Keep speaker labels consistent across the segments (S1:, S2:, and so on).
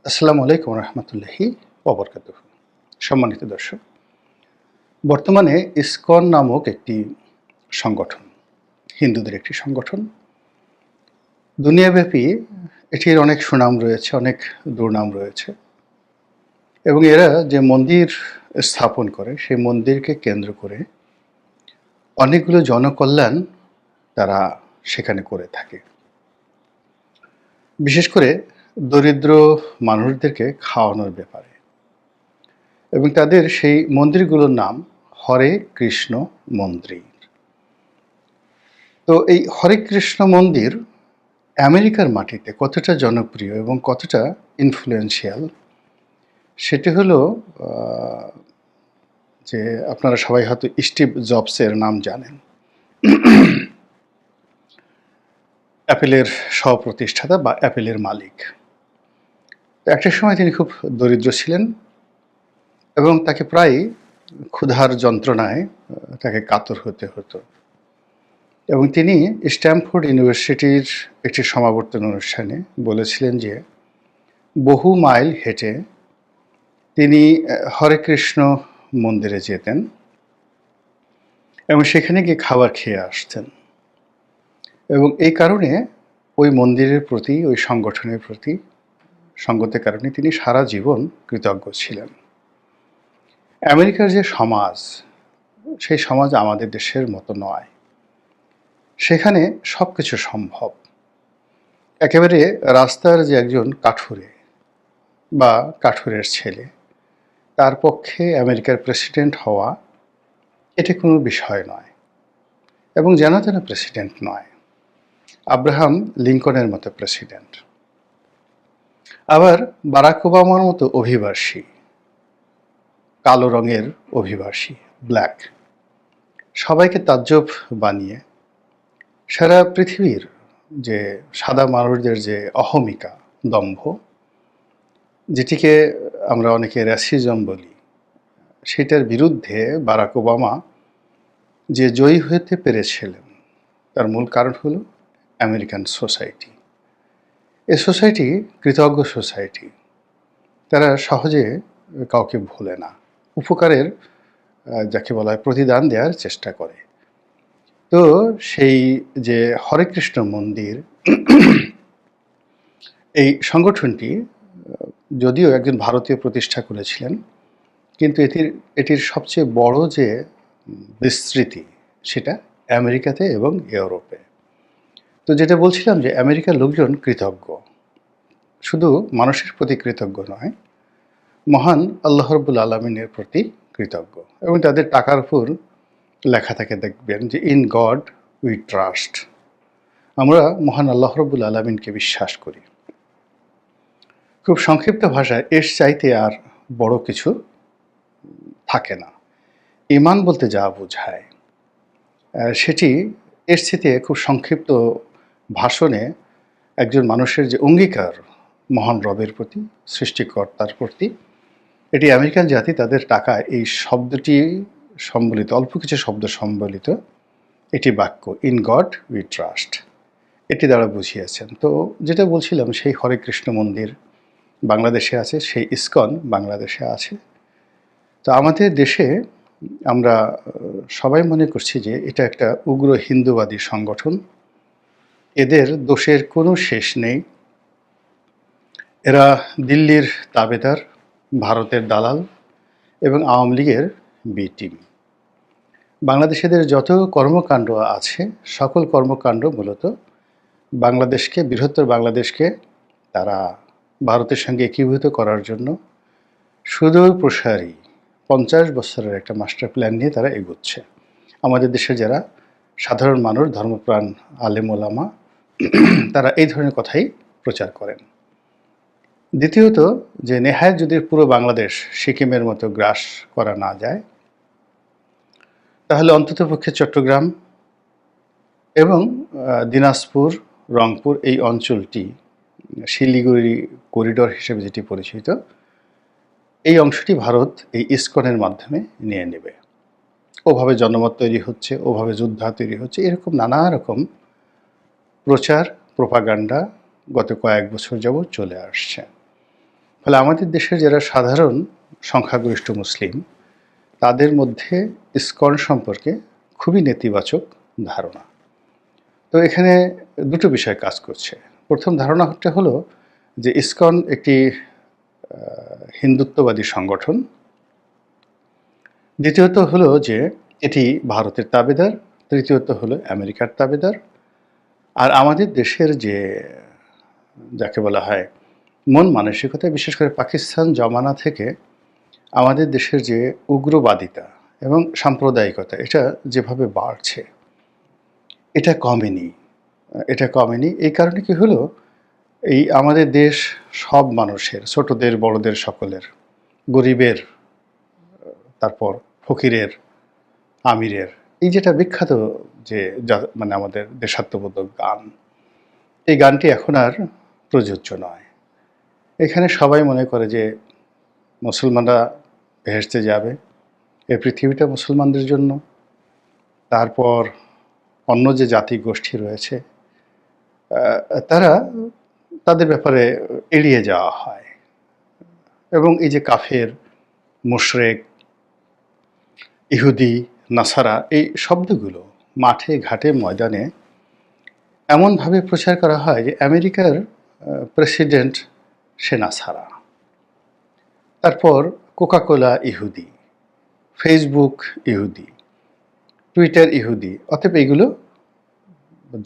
S1: আসসালামু আলাইকুম রহমতুল্লাহি ওবরকাতুহু। সম্মানিত দর্শক, বর্তমানে ইসকন নামক একটি সংগঠন, হিন্দুদের একটি সংগঠন, দুনিয়াব্যাপী এটির অনেক সুনাম রয়েছে, অনেক দুর্নাম রয়েছে এবং এরা যে মন্দির স্থাপন করে সেই মন্দিরকে কেন্দ্র করে অনেকগুলো জনকল্যাণ তারা সেখানে করে থাকে। বিশেষ করে দরিদ্র মানুষদেরকে খাওয়ানোর ব্যাপারে, এবং তাদের সেই মন্দিরগুলোর নাম হরে কৃষ্ণ মন্দির। তো এই হরে কৃষ্ণ মন্দির আমেরিকার মাটিতে কতটা জনপ্রিয় এবং কতটা ইনফ্লুয়েন্সিয়াল সেটি হলো যে আপনারা সবাই হয়তো স্টিভ জবসের নাম জানেন। অ্যাপেলের সহপ্রতিষ্ঠাতা বা অ্যাপেলের মালিক। একটা সময় তিনি খুব দরিদ্র ছিলেন এবং তাকে প্রায় ক্ষুধার যন্ত্রণায় তাকে কাতর হতে হতো, এবং তিনি স্ট্যামফোর্ড ইউনিভার্সিটির একটি সমাবর্তন অনুষ্ঠানে বলেছিলেন যে বহু মাইল হেঁটে তিনি হরে কৃষ্ণ মন্দিরে যেতেন এবং সেখানে গিয়ে খাবার খেয়ে আসতেন, এবং এই কারণে ওই মন্দিরের প্রতি, ওই সংগঠনের প্রতি সঙ্গতের কারণে তিনি সারা জীবন কৃতজ্ঞ ছিলেন। আমেরিকার যে সমাজ, সেই সমাজ আমাদের দেশের মতো নয়। সেখানে সব কিছু সম্ভব। একেবারে রাস্তার যে একজন কাঠুরে বা কাঠুরের ছেলে, তার পক্ষে আমেরিকার প্রেসিডেন্ট হওয়া এটা কোনো বিষয় নয়, এবং যেন তেন প্রেসিডেন্ট নয়, আব্রাহাম লিঙ্কনের মতো প্রেসিডেন্ট। আবার বারাক ওবামার মতো অভিবাসী, কালো রঙের অভিবাসী, ব্ল্যাক, সবাইকে তাজ্জব বানিয়ে সারা পৃথিবীর যে সাদা মানুষদের যে অহমিকা, দম্ভ, যেটিকে আমরা অনেকে র্যাসিজম বলি, সেটার বিরুদ্ধে বারাক ওবামা যে জয়ী হতে পেরেছিলেন তার মূল কারণ হলো আমেরিকান সোসাইটি। এই সোসাইটি কৃতজ্ঞ সোসাইটি। তারা সহজে কাউকে ভোলে না, উপকারের যাকে বলা হয় প্রতিদান দেওয়ার চেষ্টা করে। তো সেই যে হরে কৃষ্ণ মন্দির, এই সংগঠনটি যদিও একজন ভারতীয় প্রতিষ্ঠা করেছিলেন, কিন্তু এটির সবচেয়ে বড় যে বিস্তৃতি সেটা আমেরিকাতে এবং ইউরোপে। তো যেটা বলছিলাম যে আমেরিকার লোকজন কৃতজ্ঞ, শুধু মানুষের প্রতি কৃতজ্ঞ নয়, মহান আল্লাহ রাব্বুল আলামিনের প্রতি কৃতজ্ঞ। এবং তাদের টাকার উপর লেখা থাকে, দেখবেন যে ইন গড উই ট্রাস্ট, আমরা মহান আল্লাহ রাব্বুল আলামিনকে বিশ্বাস করি। খুব সংক্ষিপ্ত ভাষায় এর চাইতে আর বড় কিছু থাকে না। ঈমান বলতে যা বোঝায় সেটি এর চাইতে খুব সংক্ষিপ্ত ভাষণে একজন মানুষের যে অঙ্গীকার মহান রবের প্রতি, সৃষ্টিকর্তার প্রতি, এটি আমেরিকান জাতি তাদের টাকায় এই শব্দটি সম্বলিত, অল্প কিছু শব্দ সম্বলিত এটি বাক্য, ইন গড উই ট্রাস্ট, এটি দ্বারা বুঝিয়েছেন। তো যেটা বলছিলাম, সেই হরে কৃষ্ণ মন্দির বাংলাদেশে আছে, সেই ইসকন বাংলাদেশে আছে। তো আমাদের দেশে আমরা সবাই মনে করছি যে এটা একটা উগ্র হিন্দুবাদী সংগঠন, এদের দোষের কোনো শেষ নেই। এরা দিল্লির তাবেদার, ভারতের দালাল এবং আওয়ামী লীগের বি টিম। বাংলাদেশিদের যত কর্মকাণ্ড আছে, সকল কর্মকাণ্ড মূলত বাংলাদেশকে, বৃহত্তর বাংলাদেশকে তারা ভারতের সঙ্গে একীভূত করার জন্য সুদূর প্রসারী 50 বছরের একটা মাস্টার প্ল্যান নিয়ে তারা এগোচ্ছে। আমাদের দেশের যারা সাধারণ মানুষ, ধর্মপ্রাণ আলেম ওলামা, তারা এই ধরনের কথাই প্রচার করেন। দ্বিতীয়ত, যে নেহায় যদি পুরো বাংলাদেশ সিকিমের মতো গ্রাস করা না যায়, তাহলে অন্ততপক্ষে চট্টগ্রাম এবং দিনাজপুর, রংপুর এই অঞ্চলটি শিলিগুড়ি করিডোর হিসেবে যেটি পরিচিত, এই অংশটি ভারত এই ইসকনের মাধ্যমে নিয়ে নেবে। ওভাবে জনমত তৈরি হচ্ছে, ওভাবে যোদ্ধা তৈরি হচ্ছে, এরকম নানা রকম প্রচার, প্রোপাগান্ডা গত কয়েক বছর যাবৎ চলে আসছে। ফলে আমাদের দেশের যারা সাধারণ সংখ্যাগরিষ্ঠ মুসলিম, তাদের মধ্যে ইসকন সম্পর্কে খুবই নেতিবাচক ধারণা। তো এখানে দুটো বিষয় কাজ করছে। প্রথম ধারণাটা হলো যে ইসকন একটি হিন্দুত্ববাদী সংগঠন। দ্বিতীয়ত হলো যে এটি ভারতের তাবেদার। তৃতীয়ত হলো আমেরিকার তাবেদার। আর আমাদের দেশের যে যাকে বলা হয় মন মানসিকতা, বিশেষ করে পাকিস্তান জমানা থেকে আমাদের দেশের যে উগ্রবাদিতা এবং সাম্প্রদায়িকতা, এটা যেভাবে বাড়ছে, এটা কমেনি। এই কারণে কি হলো, এই আমাদের দেশ সব মানুষের, ছোটদের বড়দের সকলের, গরিবের, তারপর ফকিরের, আমিরের, এই যেটা বিখ্যাত যে মানে আমাদের দেশাত্মবোধক গান, এই গানটি এখন আর প্রযোজ্য নয়। এখানে সবাই মনে করে যে মুসলমানরা বেহেশতে যাবে, এই পৃথিবীটা মুসলমানদের জন্য। তারপর অন্য যে জাতি গোষ্ঠী রয়েছে তারা তাদের ব্যাপারে এড়িয়ে যাওয়া হয়। এবং এই যে কাফের, মুশরেক, ইহুদি, নাসারা, এই শব্দগুলো মাঠে ঘাটে ময়দানে এমনভাবে প্রচার করা হয় যে আমেরিকার প্রেসিডেন্ট সে নাসারা, তারপর কোকাকোলা ইহুদি, ফেসবুক ইহুদি, টুইটার ইহুদি। অতএব এইগুলো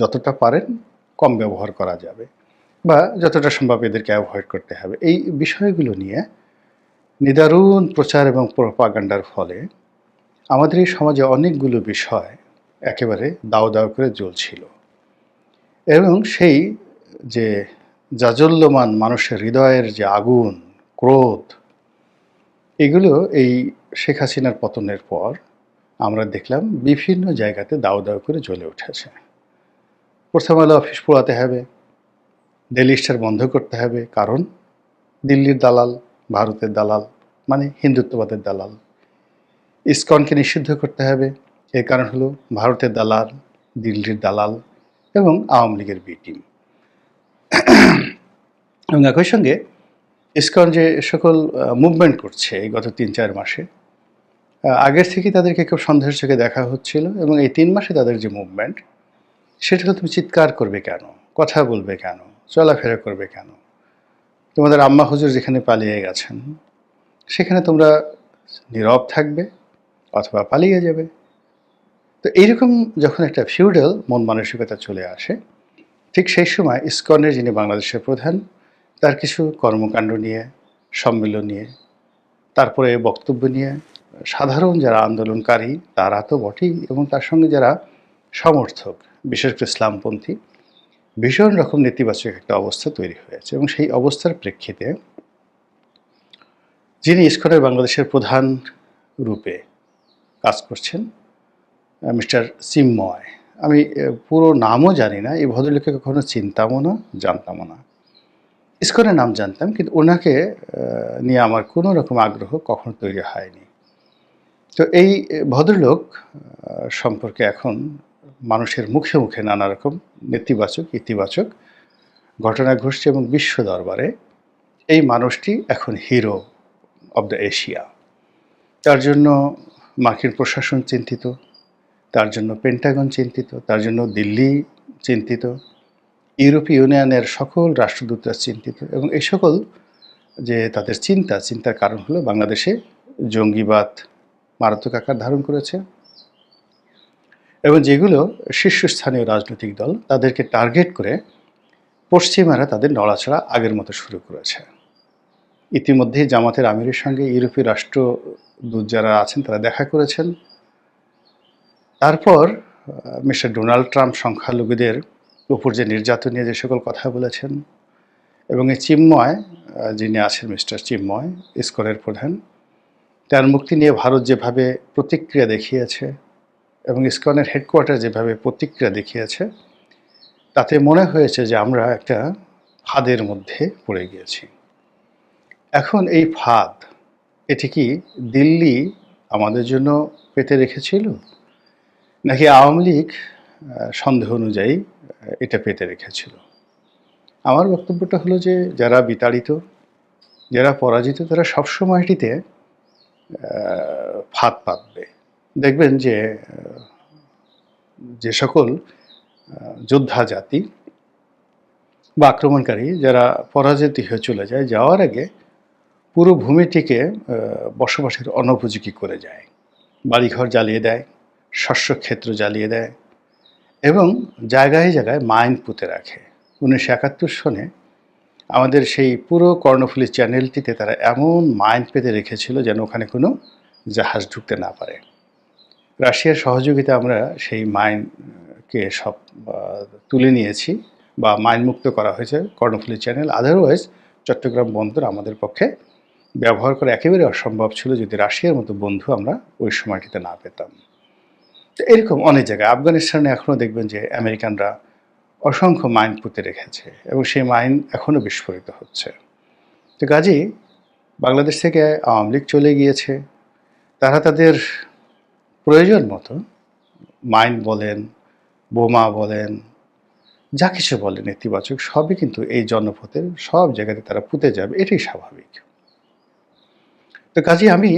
S1: যতটা পারেন কম ব্যবহার করা যাবে, বা যতটা সম্ভব এদেরকে অ্যাভয়েড করতে হবে। এই বিষয়গুলো নিয়ে নিদারুণ প্রচার এবং প্রোপাগান্ডার ফলে আমাদের এই সমাজে অনেকগুলো বিষয় একেবারে দাও দাও করে জ্বলছিল। এবং সেই যে জাজল্যমান মানুষের হৃদয়ের যে আগুন, ক্রোধ, এগুলো এই শেখ হাসিনার পতনের পর আমরা দেখলাম বিভিন্ন জায়গাতে দাও দাও করে জ্বলে উঠেছে। প্রথম আলো অফিস পোড়াতে হবে, ডেইলি স্টার বন্ধ করতে হবে, কারণ দিল্লির দালাল, ভারতের দালাল, মানে হিন্দুত্ববাদের দালাল। ইসকনকে নিষিদ্ধ করতে হবে, এর কারণ হলো ভারতের দালাল, দিল্লির দালাল এবং আওয়ামী লীগের বি টিম। এবং একই সঙ্গে ইসকন যে সকল মুভমেন্ট করছে এই গত ৩-৪ মাসে, আগের থেকেই তাদেরকে খুব সন্দেহের চোখে দেখা হচ্ছিল। এবং এই ৩ মাসে তাদের যে মুভমেন্ট, সেটা হলো তুমি চিৎকার করবে কেন, কথা বলবে কেন, চলাফেরা করবে কেন? তোমাদের আম্মা হুজুর যেখানে পালিয়ে গেছেন সেখানে তোমরা নীরব থাকবে অথবা পালিয়ে যাবে। তো এইরকম যখন একটা ফিউডাল মন মানসিকতা চলে আসে, ঠিক সেই সময় ইসকনের যিনি বাংলাদেশের প্রধান, তার কিছু কর্মকাণ্ড নিয়ে, সম্মেলন নিয়ে, তারপরে বক্তব্য নিয়ে সাধারণ যারা আন্দোলনকারী তারা তো বটেই, এবং তার সঙ্গে যারা সমর্থক, বিশেষ করে ইসলামপন্থী, ভীষণ রকম নেতিবাচক একটা অবস্থা তৈরি হয়েছে। এবং সেই অবস্থার প্রেক্ষিতে যিনি ইসকনের বাংলাদেশের প্রধান রূপে কাজ করছেন, মিস্টার চিন্ময়, আমি পুরো নামও জানি না, এই ভদ্রলোককে কখনো চিনতামও না, জানতামও না। ইসকনের নাম জানতাম, কিন্তু ওনাকে নিয়ে আমার কোনো রকম আগ্রহ কখনো তৈরি হয়নি। তো এই ভদ্রলোক সম্পর্কে এখন মানুষের মুখে মুখে নানা রকম নেতিবাচক, ইতিবাচক ঘটনা ঘটছে, এবং বিশ্ব দরবারে এই মানুষটি এখন হিরো অব দ্য এশিয়া। তার জন্য মার্কিন প্রশাসন চিন্তিত, তার জন্য পেন্টাগন চিন্তিত, তার জন্য দিল্লি চিন্তিত, ইউরোপীয় ইউনিয়নের সকল রাষ্ট্রদূতরা চিন্তিত। এবং এই সকল যে তাদের চিন্তার কারণ হলো বাংলাদেশে জঙ্গিবাদ মারাত্মক আকার ধারণ করেছে, এবং যেগুলো শীর্ষস্থানীয় রাজনৈতিক দল তাদেরকে টার্গেট করে পশ্চিমারা তাদের নড়াচড়া আগের মতো শুরু করেছে। ইতিমধ্যেই জামাতের আমিরের সঙ্গে ইউরোপীয় রাষ্ট্রদূত যারা আছেন তারা দেখা করেছেন। তারপর মিস্টার ডোনাল্ড ট্রাম্প সংখ্যালঘুদের উপর যে নির্যাতন নিয়ে যে সকল কথা বলেছেন, এবং এই চিন্ময় যিনি আছেন, মিস্টার চিন্ময়, ইসকনের প্রধান, তার মুক্তি নিয়ে ভারত যেভাবে প্রতিক্রিয়া দেখিয়েছে এবং ইসকনের হেডকোয়ার্টার যেভাবে প্রতিক্রিয়া দেখিয়েছে, তাতে মনে হয়েছে যে আমরা একটা ফাঁদের মধ্যে পড়ে গিয়েছি। এখন এই ফাঁদ, এটি কি দিল্লি আমাদের জন্য পেতে রেখেছিল, নাকি আওয়ামী লীগ সন্দেহ অনুযায়ী এটা পেতে রেখেছিল? আমার বক্তব্যটা হলো যে যারা বিতাড়িত, যারা পরাজিত তারা সবসময় এটিতে ফাঁদ পাতবে। দেখবেন যে যে সকল যোদ্ধা জাতি বা আক্রমণকারী যারা পরাজিত হয়ে চলে যায়, যাওয়ার আগে পুরো ভূমিটিকে বসবাসের অনুপযোগী করে যায়। বাড়িঘর জ্বালিয়ে দেয়, শস্যক্ষেত্র জ্বালিয়ে দেয় এবং জায়গায় জায়গায় মাইন পুঁতে রাখে। 1971 সনে আমাদের সেই পুরো কর্ণফুলী চ্যানেলটিতে তারা এমন মাইন পেতে রেখেছিল যেন ওখানে কোনো জাহাজ ঢুকতে না পারে। রাশিয়ার সহযোগিতা আমরা সেই মাইনকে সব তুলে নিয়েছি বা মাইন মুক্ত করা হয়েছে কর্ণফুলী চ্যানেল। আদারওয়াইজ চট্টগ্রাম বন্দর আমাদের পক্ষে ব্যবহার করা একেবারে অসম্ভব ছিল যদি রাশিয়ার মতো বন্ধু আমরা ওই সময়টিতে না পেতাম। তো এরকম অনেক জায়গায় আফগানিস্তানে এখনও দেখবেন যে আমেরিকানরা অসংখ্য মাইন পুঁতে রেখেছে এবং সেই মাইন এখনও বিস্ফোরিত হচ্ছে। তো কাজেই বাংলাদেশ থেকে আওয়ামী লীগ চলে গিয়েছে, তারা তাদের প্রয়োজন মতো মাইন বলেন, বোমা বলেন, যা কিছু বলেন নেতিবাচক সবই কিন্তু এই জনপথের সব জায়গাতে তারা পুঁতে যাবে, এটাই স্বাভাবিক। তো কাজেই আমি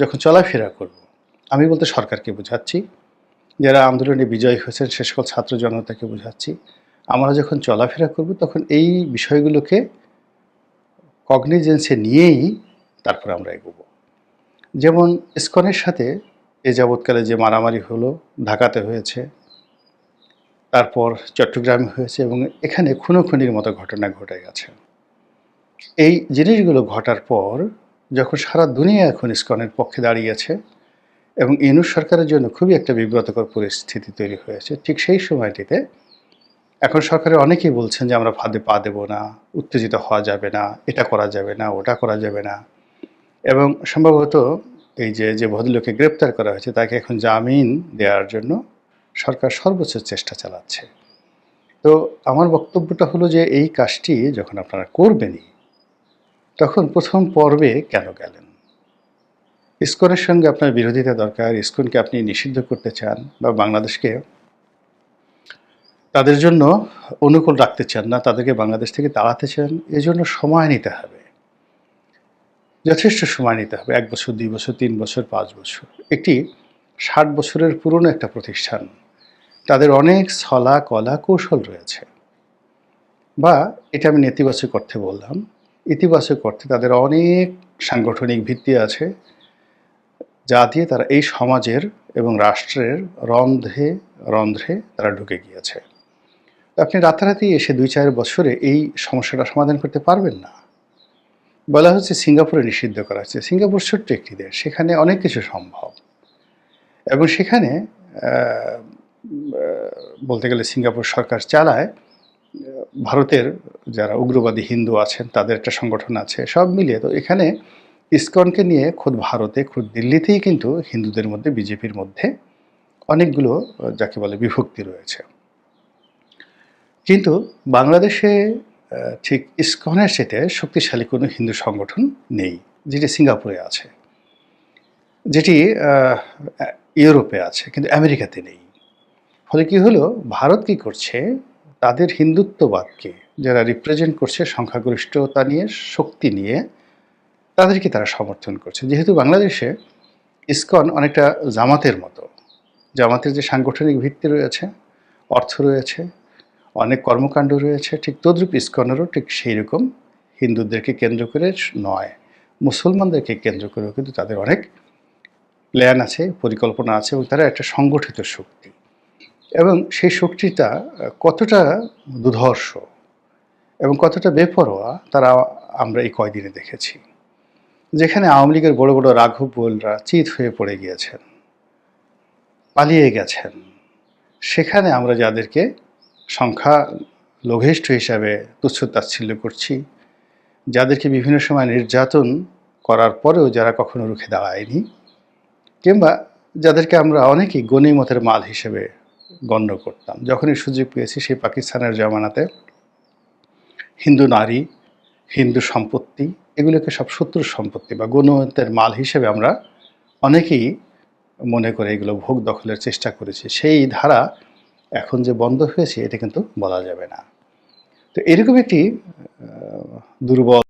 S1: যখন চলাফেরা করব, আমি বলতে সরকারকে বোঝাচ্ছি, যারা আন্দোলনে বিজয়ী হয়েছেন সে সকল ছাত্র জনতাকে বোঝাচ্ছি, আমরা যখন চলাফেরা করব তখন এই বিষয়গুলোকে কগনিজেন্সে নিয়েই তারপর আমরা এগোবো। যেমন ইসকনের সাথে এ যাবৎকালে যে মারামারি হলো, ঢাকাতে হয়েছে, তারপর চট্টগ্রামে হয়েছে এবং এখানে খুনোখুনির মতো ঘটনা ঘটে গেছে। এই জিনিসগুলো ঘটার পর যখন সারা দুনিয়া এখন ইসকনের পক্ষে দাঁড়িয়েছে এবং ইউনূস সরকারের জন্য খুবই একটা বিব্রতকর পরিস্থিতি তৈরি হয়েছে, ঠিক সেই সময়টিতে এখন সরকারের অনেকেই বলছেন যে আমরা ফাঁদে পা দেব না, উত্তেজিত হওয়া যাবে না, এটা করা যাবে না, ওটা করা যাবে না। এবং সম্ভবত এই যে ভদ্রলোককে গ্রেপ্তার করা হয়েছে তাকে এখন জামিন দেওয়ার জন্য সরকার সর্বোচ্চ চেষ্টা চালাচ্ছে। তো আমার বক্তব্যটা হলো যে এই কাজটি যখন আপনারা করবেনই, তখন প্রথম পর্বে কেন গেলেন? ইসকনের সঙ্গে আপনার বিরোধিতা দরকার, ইসকনকে আপনি নিষিদ্ধ করতে চান বা বাংলাদেশকে তাদের জন্য অনুকূল রাখতে চান না, তাদেরকে বাংলাদেশ থেকে তাড়াতে চান, এজন্য সময় নিতে হবে, যথেষ্ট সময় নিতে হবে। 1 বছর, 2 বছর, 3 বছর, 5 বছর। একটি 60 বছরের পুরনো একটা প্রতিষ্ঠান, তাদের অনেক ছলা কলা কৌশল রয়েছে, বা এটা আমি নেতিবাচক অর্থে বললাম, ইতিবাচক অর্থে তাদের অনেক সাংগঠনিক ভিত্তি আছে যা দিয়ে তারা এই সমাজের এবং রাষ্ট্রের রন্ধ্রে রন্ধ্রে তারা ঢুকে গিয়েছে। আপনি রাতারাতি এসে 2-4 বছরে এই সমস্যাটা সমাধান করতে পারবেন না। বলা হচ্ছে সিঙ্গাপুরে নিষিদ্ধ করা হচ্ছে। সিঙ্গাপুর ছোট্ট একটি দেশ, সেখানে অনেক কিছু সম্ভব এবং সেখানে বলতে গেলে সিঙ্গাপুর সরকার চালায়, ভারতের যারা উগ্রবাদী হিন্দু আছেন তাদের একটা সংগঠন আছে, সব মিলিয়ে। তো এখানে ইসকনকে নিয়ে খোদ ভারতে, খোদ দিল্লিতেই কিন্তু হিন্দুদের মধ্যে, বিজেপির মধ্যে অনেকগুলো যাকে বলে বিভক্তি রয়েছে। কিন্তু বাংলাদেশে ঠিক ইসকনের সাথে শক্তিশালী কোনো হিন্দু সংগঠন নেই, যেটি সিঙ্গাপুরে আছে, যেটি ইউরোপে আছে, কিন্তু আমেরিকাতে নেই। ফলে কি হলো, ভারত কি করছে, তাদের হিন্দুত্ববাদকে যারা রিপ্রেজেন্ট করছে সংখ্যাগরিষ্ঠতা নিয়ে, শক্তি নিয়ে, তাদেরকে তারা সমর্থন করছে। যেহেতু বাংলাদেশে ইসকন অনেকটা জামাতের মতো, জামাতের যে সাংগঠনিক ভিত্তি রয়েছে, অর্থ রয়েছে, অনেক কর্মকাণ্ড রয়েছে, ঠিক তদ্রূপ ইসকনেরও ঠিক সেই রকম হিন্দুদেরকে কেন্দ্র করে নয়, মুসলমানদেরকে কেন্দ্র করেও কিন্তু তাদের অনেক প্ল্যান আছে, পরিকল্পনা আছে এবং তারা একটা সংগঠিত শক্তি। এবং সেই শক্তিটা কতটা দুর্ধর্ষ এবং কতটা বেপরোয়া তারা আমরা এই কয়দিনে দেখেছি। যেখানে আওয়ামী লীগের বড় বড় রাঘব বোয়ালরা চিত হয়ে পড়ে গিয়েছেন, পালিয়ে গেছেন, সেখানে আমরা যাদেরকে সংখ্যা লঘিষ্ঠ হিসাবে তুচ্ছ-তাচ্ছিল্য করছি, যাদেরকে বিভিন্ন সময় নির্যাতন করার পরেও যারা কখনো রুখে দাঁড়ায়নি, কিংবা যাদেরকে আমরা অনেকেই গনিমতের মাল হিসেবে গণ্য করতাম, যখনই সুযোগ পেয়েছি সেই পাকিস্তানের জমানাতে হিন্দু নারী, হিন্দু সম্পত্তি, এগুলোকে সব শত্রুর সম্পত্তি বা গনিমতের মাল হিসেবে আমরা অনেকেই মনে করে এগুলো ভোগ দখলের চেষ্টা করেছি। সেই ধারা এখন যে বন্ধ হয়েছে এটা কিন্তু বলা যাবে না। তো এরকম একটি দুর্বল